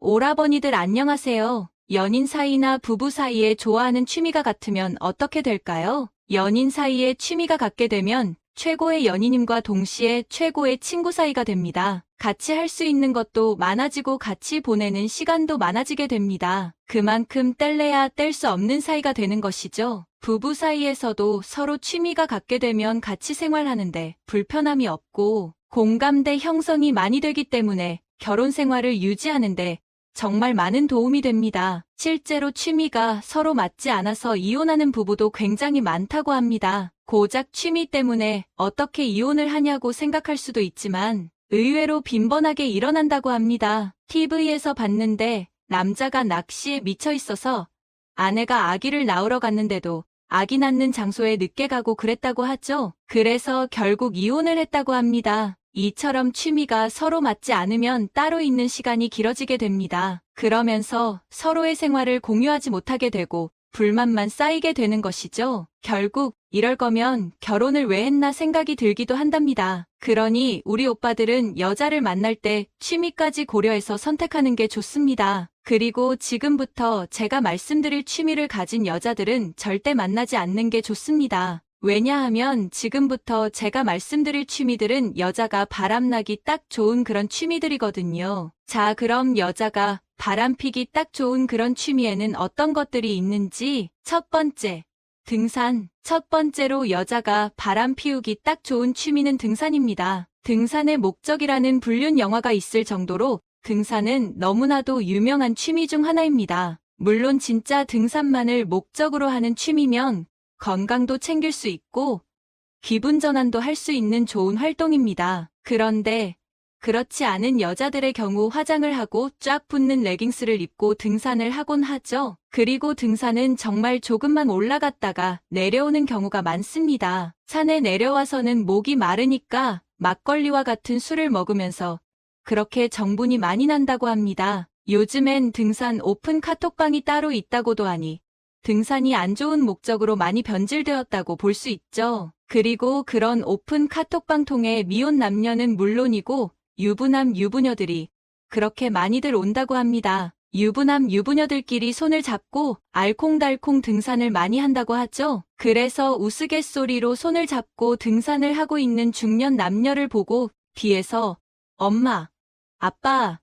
오라버니들 안녕하세요. 연인 사이나 부부 사이에 좋아하는 취미가 같으면 어떻게 될까요? 연인 사이에 취미가 같게 되면 최고의 연인님과 동시에 최고의 친구 사이가 됩니다. 같이 할 수 있는 것도 많아지고 같이 보내는 시간도 많아지게 됩니다. 그만큼 뗄래야 뗄 수 없는 사이가 되는 것이죠. 부부 사이에서도 서로 취미가 같게 되면 같이 생활하는데 불편함이 없고 공감대 형성이 많이 되기 때문에 결혼 생활을 유지하는데 정말 많은 도움이 됩니다. 실제로 취미가 서로 맞지 않아서 이혼하는 부부도 굉장히 많다고 합니다. 고작 취미 때문에 어떻게 이혼을 하냐고 생각할 수도 있지만 의외로 빈번하게 일어난다고 합니다. TV에서 봤는데 남자가 낚시에 미쳐 있어서 아내가 아기를 낳으러 갔는데도 아기 낳는 장소에 늦게 가고 그랬다고 하죠. 그래서 결국 이혼을 했다고 합니다. 이처럼 취미가 서로 맞지 않으면 따로 있는 시간이 길어지게 됩니다. 그러면서 서로의 생활을 공유하지 못하게 되고 불만만 쌓이게 되는 것이죠. 결국 이럴 거면 결혼을 왜 했나 생각이 들기도 한답니다. 그러니 우리 오빠들은 여자를 만날 때 취미까지 고려해서 선택하는 게 좋습니다. 그리고 지금부터 제가 말씀드릴 취미를 가진 여자들은 절대 만나지 않는 게 좋습니다. 왜냐하면 지금부터 제가 말씀드릴 취미들은 여자가 바람나기 딱 좋은 그런 취미들이거든요. 자, 그럼 여자가 바람피기 딱 좋은 그런 취미에는 어떤 것들이 있는지. 첫 번째, 등산. 첫 번째로 여자가 바람 피우기 딱 좋은 취미는 등산입니다. 등산의 목적이라는 불륜 영화가 있을 정도로 등산은 너무나도 유명한 취미 중 하나입니다. 물론 진짜 등산만을 목적으로 하는 취미면 건강도 챙길 수 있고 기분 전환도 할 수 있는 좋은 활동입니다. 그런데 그렇지 않은 여자들의 경우 화장을 하고 쫙 붙는 레깅스를 입고 등산을 하곤 하죠. 그리고 등산은 정말 조금만 올라갔다가 내려오는 경우가 많습니다. 산에 내려와서는 목이 마르니까 막걸리와 같은 술을 먹으면서 그렇게 정분이 많이 난다고 합니다. 요즘엔 등산 오픈 카톡방이 따로 있다고도 하니 등산이 안 좋은 목적으로 많이 변질되었다고 볼 수 있죠. 그리고 그런 오픈 카톡방 통해 미혼 남녀는 물론이고 유부남 유부녀들이 그렇게 많이들 온다고 합니다. 유부남 유부녀들끼리 손을 잡고 알콩달콩 등산을 많이 한다고 하죠. 그래서 우스갯소리로 손을 잡고 등산을 하고 있는 중년 남녀를 보고 뒤에서 엄마, 아빠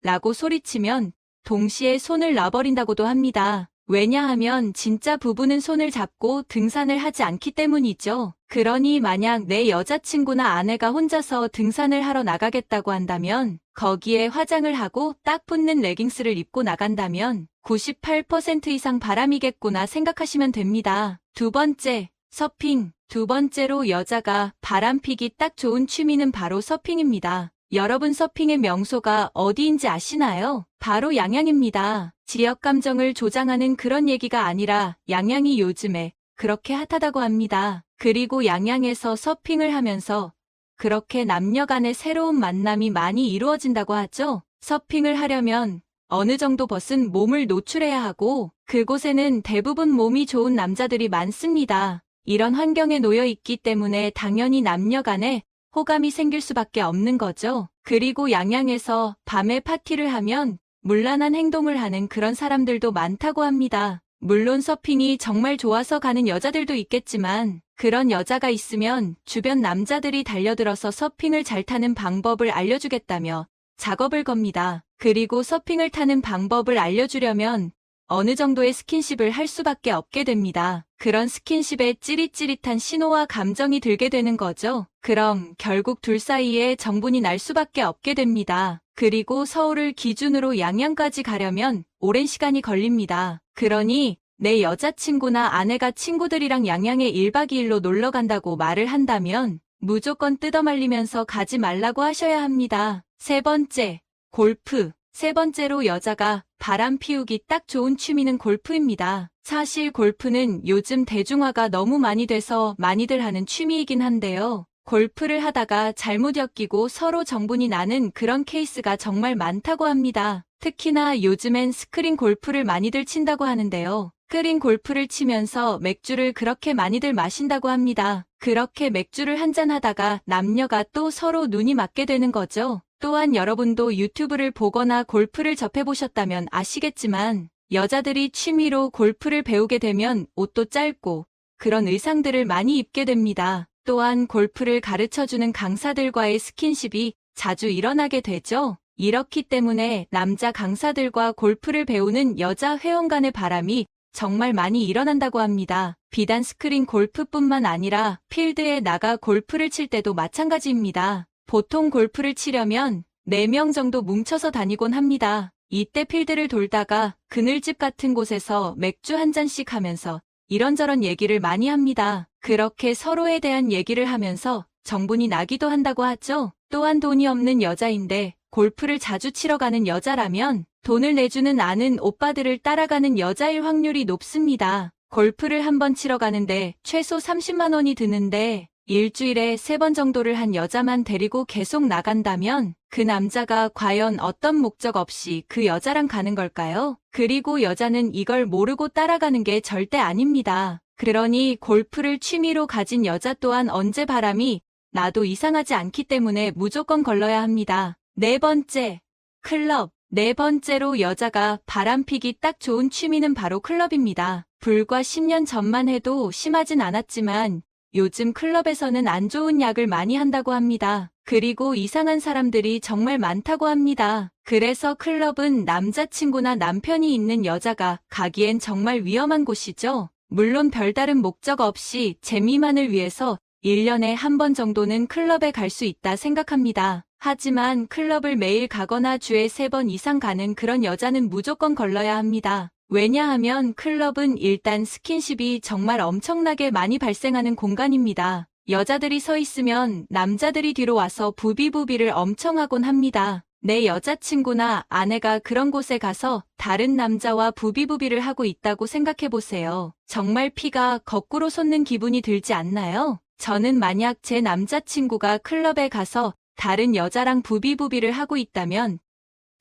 라고 소리치면 동시에 손을 놔버린다고도 합니다. 왜냐하면 진짜 부부는 손을 잡고 등산을 하지 않기 때문이죠. 그러니 만약 내 여자친구나 아내가 혼자서 등산을 하러 나가겠다고 한다면 거기에 화장을 하고 딱 붙는 레깅스를 입고 나간다면 98% 이상 바람이겠구나 생각하시면 됩니다. 두 번째, 서핑. 두 번째로 여자가 바람피기 딱 좋은 취미는 바로 서핑입니다. 여러분 서핑의 명소가 어디인지 아시나요? 바로 양양입니다. 지역 감정을 조장하는 그런 얘기가 아니라 양양이 요즘에 그렇게 핫하다고 합니다. 그리고 양양에서 서핑을 하면서 그렇게 남녀 간의 새로운 만남이 많이 이루어진다고 하죠. 서핑을 하려면 어느 정도 벗은 몸을 노출해야 하고 그곳에는 대부분 몸이 좋은 남자들이 많습니다. 이런 환경에 놓여 있기 때문에 당연히 남녀 간에 호감이 생길 수밖에 없는 거죠. 그리고 양양에서 밤에 파티를 하면 문란한 행동을 하는 그런 사람들도 많다고 합니다. 물론 서핑이 정말 좋아서 가는 여자들도 있겠지만 그런 여자가 있으면 주변 남자들이 달려들어서 서핑을 잘 타는 방법을 알려주겠다며 작업을 겁니다. 그리고 서핑을 타는 방법을 알려주려면 어느 정도의 스킨십을 할 수밖에 없게 됩니다. 그런 스킨십에 찌릿찌릿한 신호와 감정이 들게 되는 거죠. 그럼 결국 둘 사이에 정분이 날 수밖에 없게 됩니다. 그리고 서울을 기준으로 양양까지 가려면 오랜 시간이 걸립니다. 그러니 내 여자친구나 아내가 친구들이랑 양양에 1박 2일로 놀러 간다고 말을 한다면 무조건 뜯어말리면서 가지 말라고 하셔야 합니다. 세 번째, 골프. 세 번째로 여자가 바람 피우기 딱 좋은 취미는 골프입니다. 사실 골프는 요즘 대중화가 너무 많이 돼서 많이들 하는 취미이긴 한데요. 골프를 하다가 잘못 엮이고 서로 정분이 나는 그런 케이스가 정말 많다고 합니다. 특히나 요즘엔 스크린 골프를 많이들 친다고 하는데요. 스크린 골프를 치면서 맥주를 그렇게 많이들 마신다고 합니다. 그렇게 맥주를 한잔하다가 남녀가 또 서로 눈이 맞게 되는 거죠. 또한 여러분도 유튜브를 보거나 골프를 접해보셨다면 아시겠지만 여자들이 취미로 골프를 배우게 되면 옷도 짧고 그런 의상들을 많이 입게 됩니다. 또한 골프를 가르쳐주는 강사들과의 스킨십이 자주 일어나게 되죠. 이렇기 때문에 남자 강사들과 골프를 배우는 여자 회원 간의 바람이 정말 많이 일어난다고 합니다. 비단 스크린 골프뿐만 아니라 필드에 나가 골프를 칠 때도 마찬가지입니다. 보통 골프를 치려면 4명 정도 뭉쳐서 다니곤 합니다. 이때 필드를 돌다가 그늘집 같은 곳에서 맥주 한 잔씩 하면서 이런저런 얘기를 많이 합니다. 그렇게 서로에 대한 얘기를 하면서 정분이 나기도 한다고 하죠. 또한 돈이 없는 여자인데 골프를 자주 치러 가는 여자라면 돈을 내주는 아는 오빠들을 따라가는 여자일 확률이 높습니다. 골프를 한 번 치러 가는데 최소 30만 원이 드는데 일주일에 3번 정도를 한 여자만 데리고 계속 나간다면 그 남자가 과연 어떤 목적 없이 그 여자랑 가는 걸까요? 그리고 여자는 이걸 모르고 따라가는 게 절대 아닙니다. 그러니 골프를 취미로 가진 여자 또한 언제 바람이 나도 이상하지 않기 때문에 무조건 걸러야 합니다. 4번째, 클럽. 4번째로 여자가 바람피기 딱 좋은 취미는 바로 클럽입니다. 불과 10년 전만 해도 심하진 않았지만 요즘 클럽에서는 안 좋은 약을 많이 한다고 합니다. 그리고 이상한 사람들이 정말 많다고 합니다. 그래서 클럽은 남자친구나 남편이 있는 여자가 가기엔 정말 위험한 곳이죠. 물론 별다른 목적 없이 재미만을 위해서 1년에 한 번 정도는 클럽에 갈 수 있다 생각합니다. 하지만 클럽을 매일 가거나 주에 3번 이상 가는 그런 여자는 무조건 걸러야 합니다. 왜냐하면 클럽은 일단 스킨십이 정말 엄청나게 많이 발생하는 공간입니다. 여자들이 서 있으면 남자들이 뒤로 와서 부비부비를 엄청 하곤 합니다. 내 여자친구나 아내가 그런 곳에 가서 다른 남자와 부비부비를 하고 있다고 생각해보세요. 정말 피가 거꾸로 솟는 기분이 들지 않나요? 저는 만약 제 남자친구가 클럽에 가서 다른 여자랑 부비부비를 하고 있다면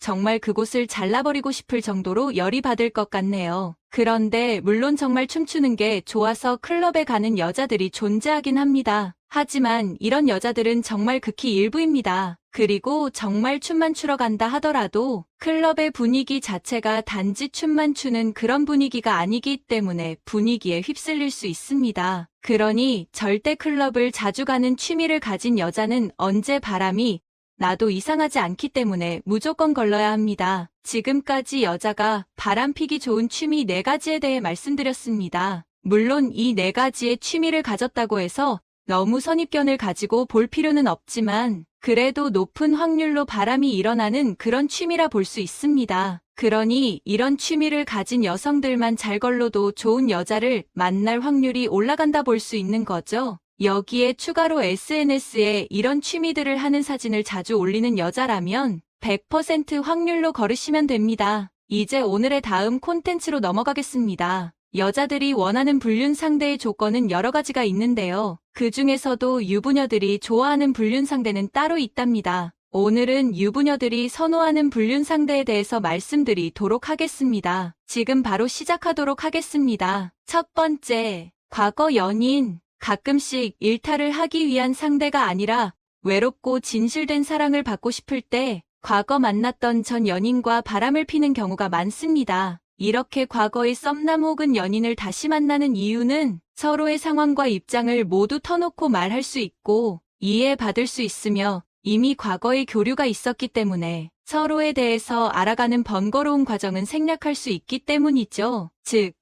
정말 그곳을 잘라버리고 싶을 정도로 열이 받을 것 같네요. 그런데 물론 정말 춤추는 게 좋아서 클럽에 가는 여자들이 존재하긴 합니다. 하지만 이런 여자들은 정말 극히 일부입니다. 그리고 정말 춤만 추러 간다 하더라도 클럽의 분위기 자체가 단지 춤만 추는 그런 분위기가 아니기 때문에 분위기에 휩쓸릴 수 있습니다. 그러니 절대 클럽을 자주 가는 취미를 가진 여자는 언제 바람이 나도 이상하지 않기 때문에 무조건 걸러야 합니다. 지금까지 여자가 바람피기 좋은 취미 4가지에 대해 말씀드렸습니다. 물론 이 4가지의 취미를 가졌다고 해서 너무 선입견을 가지고 볼 필요는 없지만 그래도 높은 확률로 바람이 일어나는 그런 취미라 볼 수 있습니다. 그러니 이런 취미를 가진 여성들만 잘 걸러도 좋은 여자를 만날 확률이 올라간다 볼 수 있는 거죠. 여기에 추가로 SNS에 이런 취미들을 하는 사진을 자주 올리는 여자라면 100% 확률로 걸으시면 됩니다. 이제 오늘의 다음 콘텐츠로 넘어가겠습니다. 여자들이 원하는 불륜 상대의 조건은 여러 가지가 있는데요. 그 중에서도 유부녀들이 좋아하는 불륜 상대는 따로 있답니다. 오늘은 유부녀들이 선호하는 불륜 상대에 대해서 말씀드리도록 하겠습니다. 지금 바로 시작하도록 하겠습니다. 첫 번째, 과거 연인. 가끔씩 일탈을 하기 위한 상대가 아니라 외롭고 진실된 사랑을 받고 싶을 때 과거 만났던 전 연인과 바람을 피는 경우가 많습니다. 이렇게 과거의 썸남 혹은 연인을 다시 만나는 이유는 서로의 상황과 입장을 모두 터놓고 말할 수 있고 이해받을 수 있으며 이미 과거의 교류가 있었기 때문에 서로에 대해서 알아가는 번거로운 과정은 생략할 수 있기 때문이죠. 즉,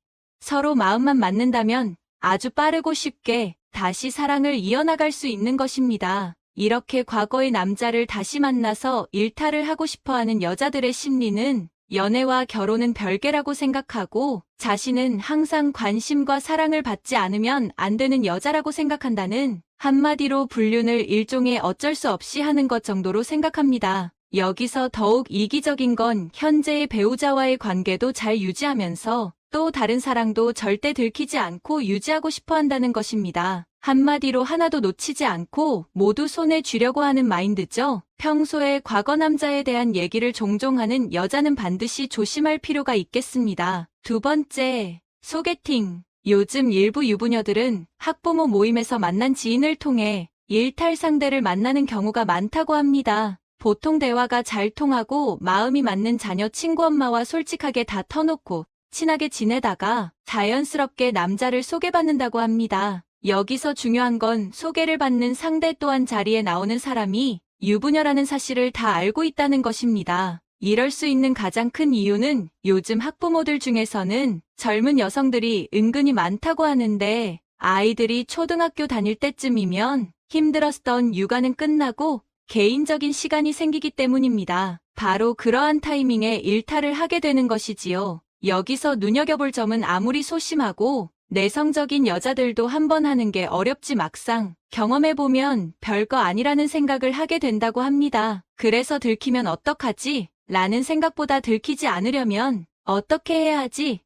서로 마음만 맞는다면 아주 빠르고 쉽게 다시 사랑을 이어나갈 수 있는 것입니다. 이렇게 과거의 남자를 다시 만나서 일탈을 하고 싶어하는 여자들의 심리는 연애와 결혼은 별개라고 생각하고 자신은 항상 관심과 사랑을 받지 않으면 안 되는 여자라고 생각한다는 한마디로 불륜을 일종의 어쩔 수 없이 하는 것 정도로 생각합니다. 여기서 더욱 이기적인 건 현재의 배우자와의 관계도 잘 유지하면서 또 다른 사랑도 절대 들키지 않고 유지하고 싶어 한다는 것입니다. 한마디로 하나도 놓치지 않고 모두 손에 쥐려고 하는 마인드죠. 평소에 과거 남자에 대한 얘기를 종종 하는 여자는 반드시 조심할 필요가 있겠습니다. 두 번째, 소개팅. 요즘 일부 유부녀들은 학부모 모임에서 만난 지인을 통해 일탈 상대를 만나는 경우가 많다고 합니다. 보통 대화가 잘 통하고 마음이 맞는 자녀 친구 엄마와 솔직하게 다 터놓고 친하게 지내다가 자연스럽게 남자를 소개받는다고 합니다. 여기서 중요한 건 소개를 받는 상대 또한 자리에 나오는 사람이 유부녀라는 사실을 다 알고 있다는 것입니다. 이럴 수 있는 가장 큰 이유는 요즘 학부모들 중에서는 젊은 여성들이 은근히 많다고 하는데 아이들이 초등학교 다닐 때쯤이면 힘들었던 육아는 끝나고 개인적인 시간이 생기기 때문입니다. 바로 그러한 타이밍에 일탈을 하게 되는 것이지요. 여기서 눈여겨볼 점은 아무리 소심하고 내성적인 여자들도 한번 하는 게 어렵지 막상 경험해보면 별거 아니라는 생각을 하게 된다고 합니다. 그래서 들키면 어떡하지? 라는 생각보다 들키지 않으려면 어떻게 해야 하지?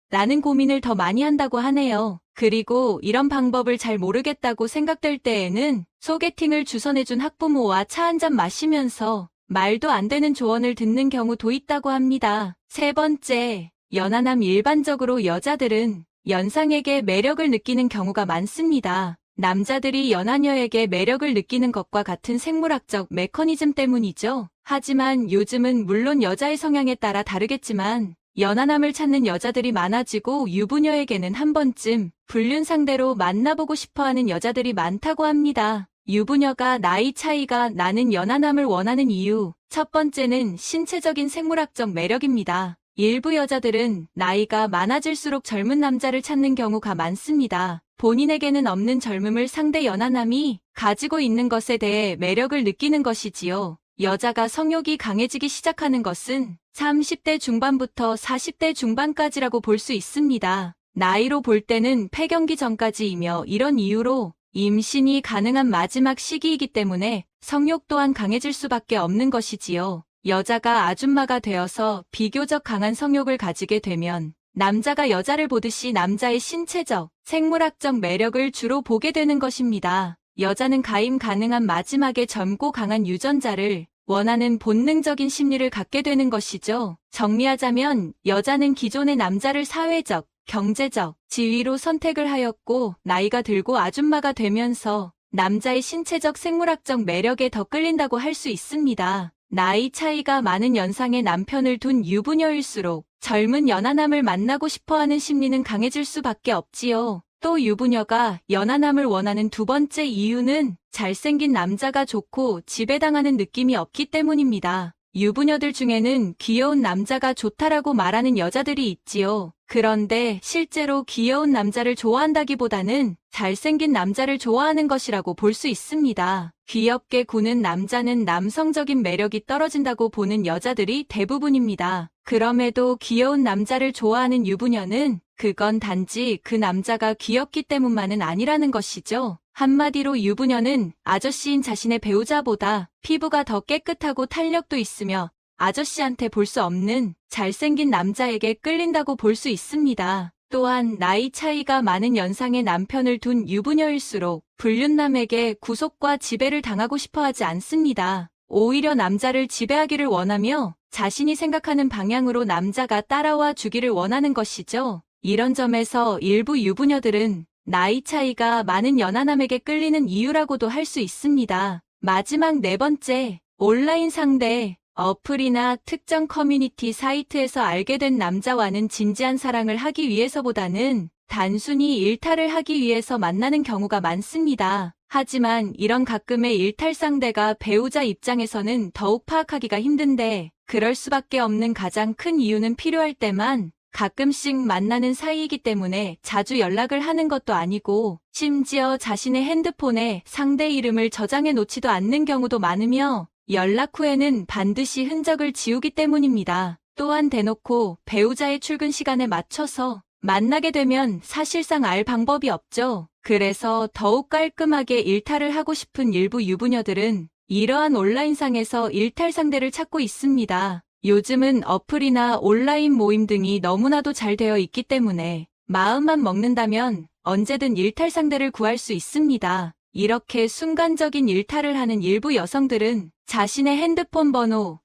라는 고민을 더 많이 한다고 하네요. 그리고 이런 방법을 잘 모르겠다고 생각될 때에는 소개팅을 주선해준 학부모와 차 한잔 마시면서 말도 안 되는 조언을 듣는 경우도 있다고 합니다. 세 번째, 연하남. 일반적으로 여자들은 연상에게 매력을 느끼는 경우가 많습니다. 남자들이 연하녀에게 매력을 느끼는 것과 같은 생물학적 메커니즘 때문이죠. 하지만 요즘은 물론 여자의 성향에 따라 다르겠지만 연하남을 찾는 여자들이 많아지고 유부녀에게는 한 번쯤 불륜 상대로 만나보고 싶어하는 여자들이 많다고 합니다. 유부녀가 나이 차이가 나는 연하남을 원하는 이유. 첫 번째는 신체적인 생물학적 매력입니다. 일부 여자들은 나이가 많아질수록 젊은 남자를 찾는 경우가 많습니다. 본인에게는 없는 젊음을 상대 연하남이 가지고 있는 것에 대해 매력을 느끼는 것이지요. 여자가 성욕이 강해지기 시작하는 것은 30대 중반부터 40대 중반까지라고 볼 수 있습니다. 나이로 볼 때는 폐경기 전까지이며 이런 이유로 임신이 가능한 마지막 시기이기 때문에 성욕 또한 강해질 수밖에 없는 것이지요. 여자가 아줌마가 되어서 비교적 강한 성욕을 가지게 되면 남자가 여자를 보듯이 남자의 신체적, 생물학적 매력을 주로 보게 되는 것입니다. 여자는 가임 가능한 마지막에 젊고 강한 유전자를 원하는 본능적인 심리를 갖게 되는 것이죠. 정리하자면 여자는 기존의 남자를 사회적, 경제적, 지위로 선택을 하였고 나이가 들고 아줌마가 되면서 남자의 신체적 생물학적 매력에 더 끌린다고 할 수 있습니다. 나이 차이가 많은 연상의 남편을 둔 유부녀일수록 젊은 연하남을 만나고 싶어하는 심리는 강해질 수밖에 없지요. 또 유부녀가 연하남을 원하는 두 번째 이유는 잘생긴 남자가 좋고 지배당하는 느낌이 없기 때문입니다. 유부녀들 중에는 귀여운 남자가 좋다라고 말하는 여자들이 있지요. 그런데 실제로 귀여운 남자를 좋아한다기보다는 잘생긴 남자를 좋아하는 것이라고 볼 수 있습니다. 귀엽게 구는 남자는 남성적인 매력이 떨어진다고 보는 여자들이 대부분입니다. 그럼에도 귀여운 남자를 좋아하는 유부녀는 그건 단지 그 남자가 귀엽기 때문만은 아니라는 것이죠. 한마디로 유부녀는 아저씨인 자신의 배우자보다 피부가 더 깨끗하고 탄력도 있으며 아저씨한테 볼 수 없는 잘생긴 남자에게 끌린다고 볼 수 있습니다. 또한 나이 차이가 많은 연상의 남편을 둔 유부녀일수록 불륜남에게 구속과 지배를 당하고 싶어하지 않습니다. 오히려 남자를 지배하기를 원하며 자신이 생각하는 방향으로 남자가 따라와 주기를 원하는 것이죠. 이런 점에서 일부 유부녀들은 나이 차이가 많은 연하남에게 끌리는 이유라고도 할 수 있습니다. 마지막 네 번째, 온라인 상대. 어플이나 특정 커뮤니티 사이트에서 알게 된 남자와는 진지한 사랑을 하기 위해서보다는 단순히 일탈을 하기 위해서 만나는 경우가 많습니다. 하지만 이런 가끔의 일탈 상대가 배우자 입장에서는 더욱 파악하기가 힘든데 그럴 수밖에 없는 가장 큰 이유는 필요할 때만 가끔씩 만나는 사이이기 때문에 자주 연락을 하는 것도 아니고 심지어 자신의 핸드폰에 상대 이름을 저장해 놓지도 않는 경우도 많으며 연락 후에는 반드시 흔적을 지우기 때문입니다. 또한 대놓고 배우자의 출근 시간에 맞춰서 만나게 되면 사실상 알 방법이 없죠. 그래서 더욱 깔끔하게 일탈을 하고 싶은 일부 유부녀들은 이러한 온라인상에서 일탈 상대를 찾고 있습니다. 요즘은 어플이나 온라인 모임 등이 너무나도 잘 되어 있기 때문에 마음만 먹는다면 언제든 일탈 상대를 구할 수 있습니다. 이렇게 순간적인 일탈을 하는 일부 여성들은 자신의 핸드폰 번호,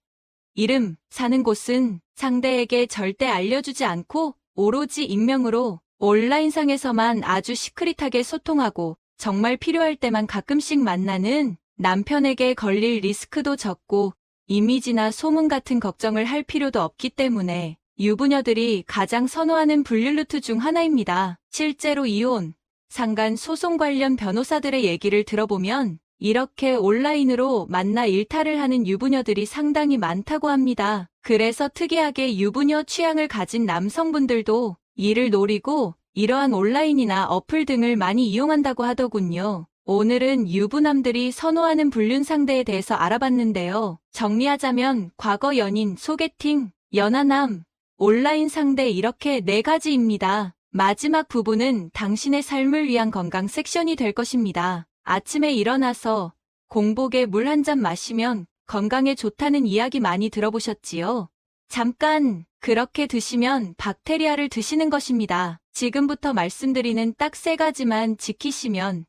이름, 사는 곳은 상대에게 절대 알려주지 않고 오로지 익명으로 온라인상에서만 아주 시크릿하게 소통하고 정말 필요할 때만 가끔씩 만나는 남편에게 걸릴 리스크도 적고 이미지나 소문 같은 걱정을 할 필요도 없기 때문에 유부녀들이 가장 선호하는 분류 루트 중 하나입니다. 실제로 이혼, 상간, 소송 관련 변호사들의 얘기를 들어보면 이렇게 온라인으로 만나 일탈을 하는 유부녀들이 상당히 많다고 합니다. 그래서 특이하게 유부녀 취향을 가진 남성분들도 이를 노리고 이러한 온라인이나 어플 등을 많이 이용한다고 하더군요. 오늘은 유부남들이 선호하는 불륜 상대에 대해서 알아봤는데요. 정리하자면 과거 연인, 소개팅, 연하남, 온라인 상대 이렇게 4가지입니다. 마지막 부분은 당신의 삶을 위한 건강 섹션이 될 것입니다. 아침에 일어나서 공복에 물 한 잔 마시면 건강에 좋다는 이야기 많이 들어보셨지요? 잠깐 그렇게 드시면 박테리아를 드시는 것입니다. 지금부터 말씀드리는 딱 3가지만 지키시면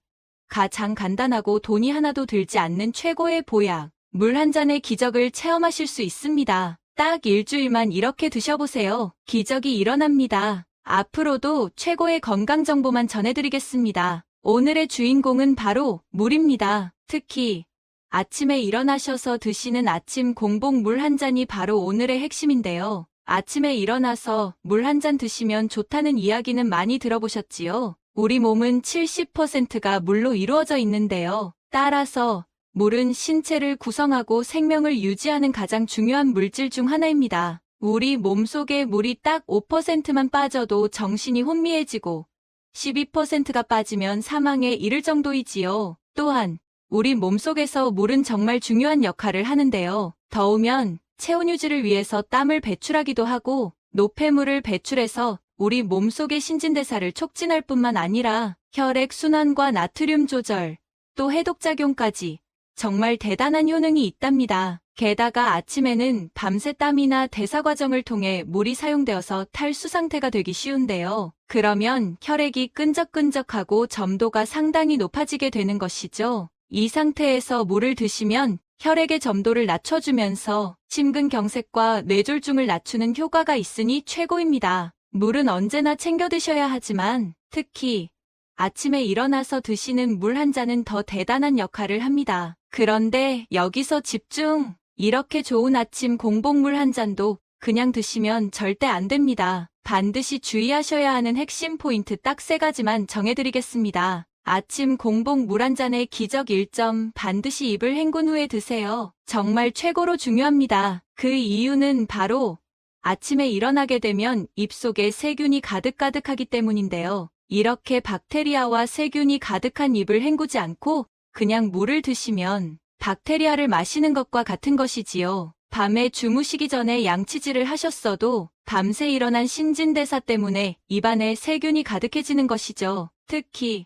가장 간단하고 돈이 하나도 들지 않는 최고의 보약, 물 한 잔의 기적을 체험하실 수 있습니다. 딱 일주일만 이렇게 드셔보세요. 기적이 일어납니다. 앞으로도 최고의 건강 정보만 전해드리겠습니다. 오늘의 주인공은 바로 물입니다. 특히 아침에 일어나셔서 드시는 아침 공복 물 한 잔이 바로 오늘의 핵심인데요. 아침에 일어나서 물 한 잔 드시면 좋다는 이야기는 많이 들어보셨지요? 우리 몸은 70%가 물로 이루어져 있는데요. 따라서 물은 신체를 구성하고 생명을 유지하는 가장 중요한 물질 중 하나입니다. 우리 몸속에 물이 딱 5%만 빠져도 정신이 혼미해지고 12%가 빠지면 사망에 이를 정도이지요. 또한 우리 몸속에서 물은 정말 중요한 역할을 하는데요. 더우면 체온 유지를 위해서 땀을 배출하기도 하고 노폐물을 배출해서 우리 몸속의 신진대사를 촉진할 뿐만 아니라 혈액 순환과 나트륨 조절, 또 해독작용까지 정말 대단한 효능이 있답니다. 게다가 아침에는 밤새 땀이나 대사 과정을 통해 물이 사용되어서 탈수 상태가 되기 쉬운데요. 그러면 혈액이 끈적끈적하고 점도가 상당히 높아지게 되는 것이죠. 이 상태에서 물을 드시면 혈액의 점도를 낮춰주면서 심근경색과 뇌졸중을 낮추는 효과가 있으니 최고입니다. 물은 언제나 챙겨 드셔야 하지만 특히 아침에 일어나서 드시는 물 한 잔은 더 대단한 역할을 합니다. 그런데 여기서 집중! 이렇게 좋은 아침 공복물 한 잔도 그냥 드시면 절대 안 됩니다. 반드시 주의하셔야 하는 핵심 포인트 딱 3가지만 정해드리겠습니다. 아침 공복 물 한 잔의 기적 1점, 반드시 입을 헹군 후에 드세요. 정말 최고로 중요합니다. 그 이유는 바로 아침에 일어나게 되면 입속에 세균이 가득가득하기 때문인데요. 이렇게 박테리아와 세균이 가득한 입을 헹구지 않고 그냥 물을 드시면 박테리아를 마시는 것과 같은 것이지요. 밤에 주무시기 전에 양치질을 하셨어도 밤새 일어난 신진대사 때문에 입안에 세균이 가득해지는 것이죠. 특히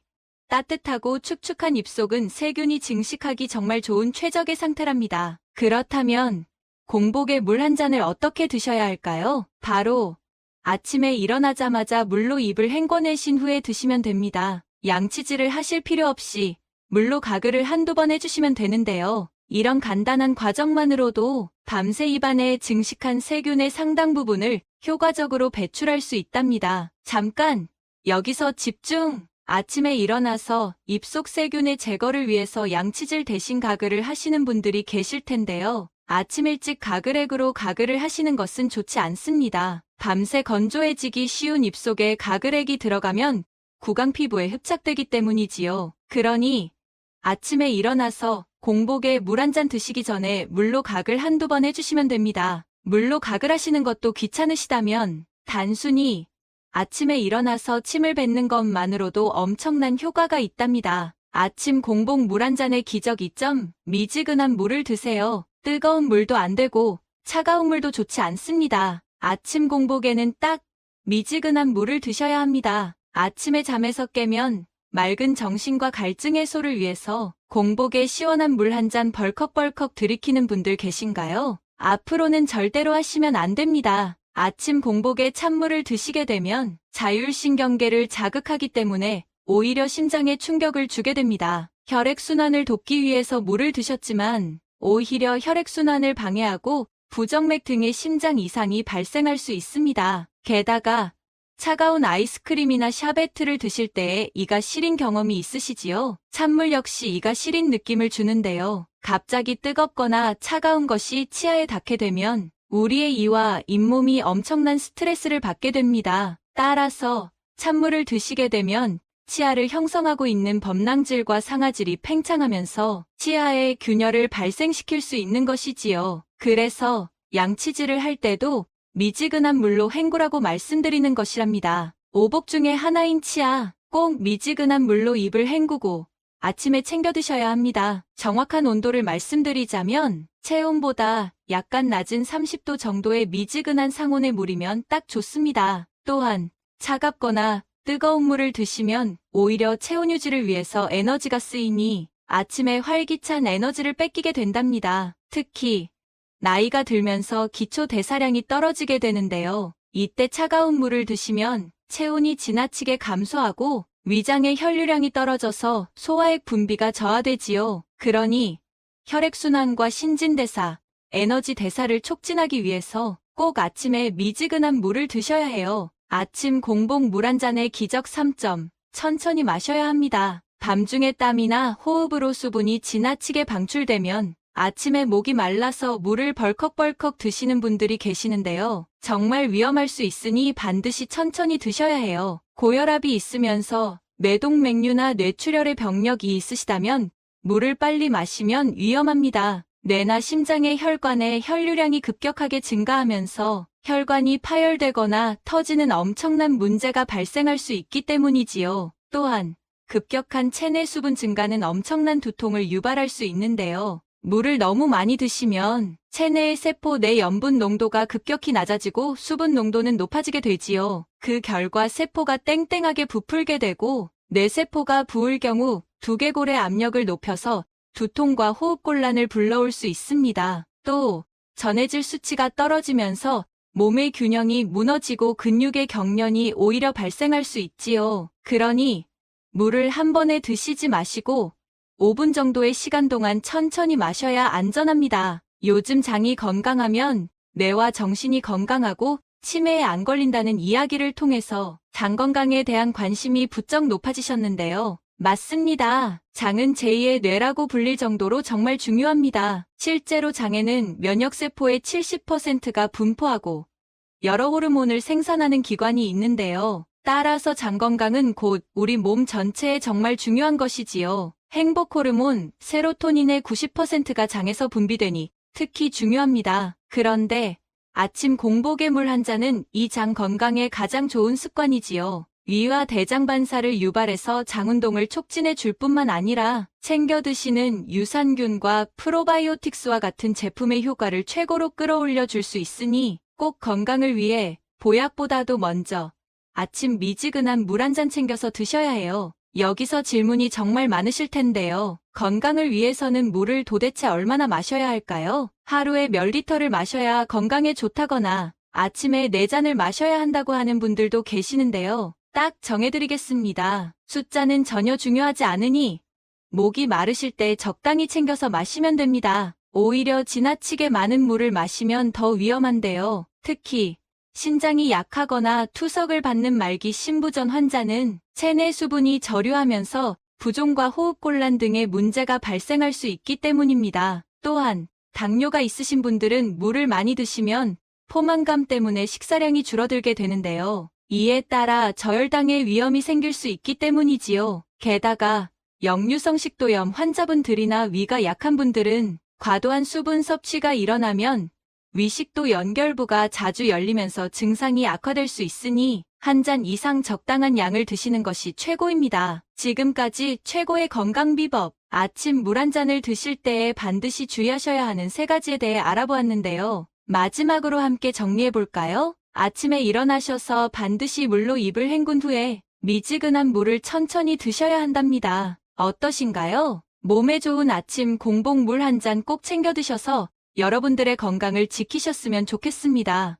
따뜻하고 축축한 입속은 세균이 증식하기 정말 좋은 최적의 상태랍니다. 그렇다면 공복에 물 한 잔을 어떻게 드셔야 할까요? 바로 아침에 일어나자마자 물로 입을 헹궈내신 후에 드시면 됩니다. 양치질을 하실 필요 없이 물로 가글을 한두 번 해주시면 되는데요. 이런 간단한 과정만으로도 밤새 입안에 증식한 세균의 상당 부분을 효과적으로 배출할 수 있답니다. 잠깐! 여기서 집중! 아침에 일어나서 입속 세균의 제거를 위해서 양치질 대신 가글을 하시는 분들이 계실 텐데요. 아침 일찍 가글액으로 가글을 하시는 것은 좋지 않습니다. 밤새 건조해지기 쉬운 입속에 가글액이 들어가면 구강 피부에 흡착되기 때문이지요. 그러니 아침에 일어나서 공복에 물 한 잔 드시기 전에 물로 가글 한두 번 해주시면 됩니다. 물로 가글하시는 것도 귀찮으시다면 단순히 아침에 일어나서 침을 뱉는 것만으로도 엄청난 효과가 있답니다. 아침 공복 물 한 잔의 기적 2점, 미지근한 물을 드세요. 뜨거운 물도 안 되고 차가운 물도 좋지 않습니다. 아침 공복에는 딱 미지근한 물을 드셔야 합니다. 아침에 잠에서 깨면 맑은 정신과 갈증 해소를 위해서 공복에 시원한 물 한 잔 벌컥벌컥 들이키는 분들 계신가요? 앞으로는 절대로 하시면 안 됩니다. 아침 공복에 찬물을 드시게 되면 자율신경계를 자극하기 때문에 오히려 심장에 충격을 주게 됩니다. 혈액순환을 돕기 위해서 물을 드셨지만 오히려 혈액순환을 방해하고 부정맥 등의 심장 이상이 발생할 수 있습니다. 게다가 차가운 아이스크림이나 샤베트를 드실 때에 이가 시린 경험이 있으시지요? 찬물 역시 이가 시린 느낌을 주는데요. 갑자기 뜨겁거나 차가운 것이 치아에 닿게 되면 우리의 이와 잇몸이 엄청난 스트레스를 받게 됩니다. 따라서 찬물을 드시게 되면 치아를 형성하고 있는 범랑질과 상아질이 팽창하면서 치아에 균열을 발생시킬 수 있는 것이지요. 그래서 양치질을 할 때도 미지근한 물로 헹구라고 말씀드리는 것이랍니다. 오복 중에 하나인 치아, 꼭 미지근한 물로 입을 헹구고 아침에 챙겨 드셔야 합니다. 정확한 온도를 말씀드리자면 체온보다 약간 낮은 30도 정도의 미지근한 상온의 물이면 딱 좋습니다. 또한 차갑거나 뜨거운 물을 드시면 오히려 체온 유지를 위해서 에너지가 쓰이니 아침에 활기찬 에너지를 뺏기게 된답니다. 특히 나이가 들면서 기초 대사량이 떨어지게 되는데요. 이때 차가운 물을 드시면 체온이 지나치게 감소하고 위장의 혈류량이 떨어져서 소화액 분비가 저하되지요. 그러니 혈액순환과 신진대사, 에너지 대사를 촉진하기 위해서 꼭 아침에 미지근한 물을 드셔야 해요. 아침 공복 물 한 잔에 기적 3점, 천천히 마셔야 합니다. 밤중에 땀이나 호흡으로 수분이 지나치게 방출되면 아침에 목이 말라서 물을 벌컥벌컥 드시는 분들이 계시는데요. 정말 위험할 수 있으니 반드시 천천히 드셔야 해요. 고혈압이 있으면서 뇌동맥류나 뇌출혈의 병력이 있으시다면 물을 빨리 마시면 위험합니다. 뇌나 심장의 혈관의 혈류량이 급격하게 증가하면서 혈관이 파열되거나 터지는 엄청난 문제가 발생할 수 있기 때문이지요. 또한 급격한 체내 수분 증가는 엄청난 두통을 유발할 수 있는데요. 물을 너무 많이 드시면 체내의 세포 내 염분 농도가 급격히 낮아지고 수분 농도는 높아지게 되지요. 그 결과 세포가 땡땡하게 부풀게 되고 뇌세포가 부을 경우 두개골의 압력을 높여서 두통과 호흡곤란을 불러올 수 있습니다. 또 전해질 수치가 떨어지면서 몸의 균형이 무너지고 근육의 경련이 오히려 발생할 수 있지요. 그러니 물을 한 번에 드시지 마시고 5분 정도의 시간 동안 천천히 마셔야 안전합니다. 요즘 장이 건강하면 뇌와 정신이 건강하고 치매에 안 걸린다는 이야기를 통해서 장 건강에 대한 관심이 부쩍 높아지셨는데요. 맞습니다. 장은 제2의 뇌라고 불릴 정도로 정말 중요합니다. 실제로 장에는 면역세포의 70%가 분포하고 여러 호르몬을 생산하는 기관이 있는데요. 따라서 장 건강은 곧 우리 몸 전체에 정말 중요한 것이지요. 행복 호르몬, 세로토닌의 90%가 장에서 분비되니 특히 중요합니다. 그런데 아침 공복의 물 한 잔은 이 장 건강에 가장 좋은 습관이지요. 위와 대장 반사를 유발해서 장 운동을 촉진해 줄 뿐만 아니라 챙겨 드시는 유산균과 프로바이오틱스와 같은 제품의 효과를 최고로 끌어올려 줄 수 있으니 꼭 건강을 위해 보약보다도 먼저 아침 미지근한 물 한 잔 챙겨서 드셔야 해요. 여기서 질문이 정말 많으실 텐데요. 건강을 위해서는 물을 도대체 얼마나 마셔야 할까요? 하루에 몇 리터를 마셔야 건강에 좋다거나 아침에 4잔을 마셔야 한다고 하는 분들도 계시는데요. 딱 정해드리겠습니다. 숫자는 전혀 중요하지 않으니 목이 마르실 때 적당히 챙겨서 마시면 됩니다. 오히려 지나치게 많은 물을 마시면 더 위험한데요. 특히 신장이 약하거나 투석을 받는 말기 신부전 환자는 체내 수분이 저류하면서 부종과 호흡곤란 등의 문제가 발생할 수 있기 때문입니다. 또한 당뇨가 있으신 분들은 물을 많이 드시면 포만감 때문에 식사량이 줄어들게 되는데요. 이에 따라 저혈당의 위험이 생길 수 있기 때문이지요. 게다가 역류성 식도염 환자분들이나 위가 약한 분들은 과도한 수분 섭취가 일어나면 위식도 연결부가 자주 열리면서 증상이 악화될 수 있으니 한 잔 이상 적당한 양을 드시는 것이 최고입니다. 지금까지 최고의 건강 비법, 아침 물 한 잔을 드실 때에 반드시 주의하셔야 하는 3가지에 대해 알아보았는데요. 마지막으로 함께 정리해볼까요? 아침에 일어나셔서 반드시 물로 입을 헹군 후에 미지근한 물을 천천히 드셔야 한답니다. 어떠신가요? 몸에 좋은 아침 공복 물 한 잔 꼭 챙겨 드셔서 여러분들의 건강을 지키셨으면 좋겠습니다.